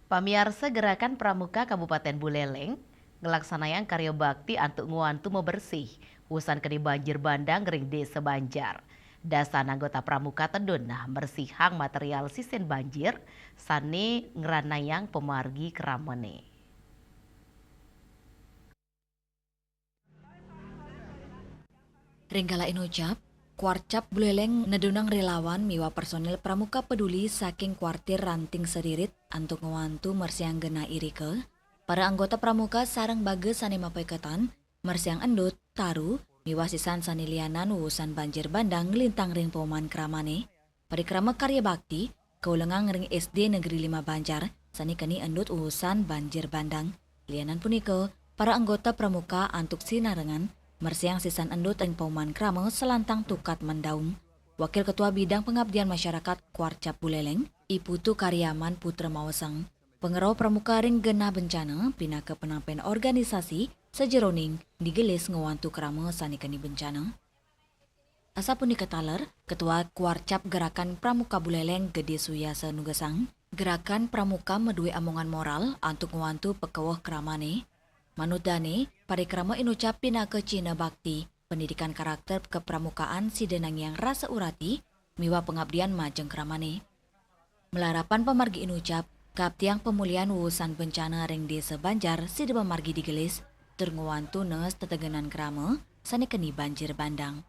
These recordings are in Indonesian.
Pamiarsa Gerakan Pramuka Kabupaten Buleleng ngelaksanayan karya bakti antuk nguantu membersih usan keni banjir bandang ring desa Banjar. Dasan anggota pramuka tedun bersihang material sisen banjir sani ngeranayang pemargi keramene. Ringgala inucap, Kuarcap Buleleng nedunang relawan miwa personil pramuka peduli saking kuartir ranting sedirit antuk ngewantu mersiang gena irike. Para anggota pramuka sarang bages sani mapaiketan, mersiang endut, taru, miwa sisan sani lianan urusan banjir bandang lintang ring Pauman Kramane. Parikrama karya bakti, kaulengang ring SD Negeri 5 Banjar, sani keni endut urusan banjir bandang. Lianan puniko, para anggota pramuka antuk sinarengan, mersiang sisan endut ing Pauman Krama selantang tukat mendaung. Wakil Ketua Bidang Pengabdian Masyarakat Kuarcap Buleleng, Iputu Karyaman Putra Mawasang. Pengerau pramuka ring gena bencana pina ke penampen organisasi sejeroning digelis ngewantu krama sani keni bencana. Asapuni ketaler, Ketua Kuarcap Gerakan Pramuka Buleleng Gede Suyasa Nugasang, Gerakan Pramuka medue amongan moral antuk ngewantu pekewah kramane. Manut dane, parikrama inucap pina ke Cina Bakti, pendidikan karakter kepramukaan si denang yang rasa urati, miwa pengabdian majeng kramane. Melarapan pemargi inucap, kaptiang pemulihan wusan bencana ring desa Banjar si de pemargi digelis, ternguantu nes tetegenan krama, sani keni banjir bandang.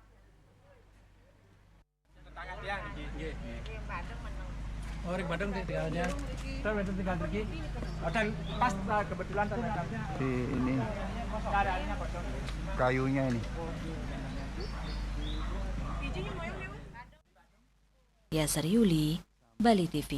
Oh, ring Bandung tinggalnya. Terus tinggal pergi. Dan pas kebetulan Di ini kayunya ini. Yasar Yuli, Bali TV.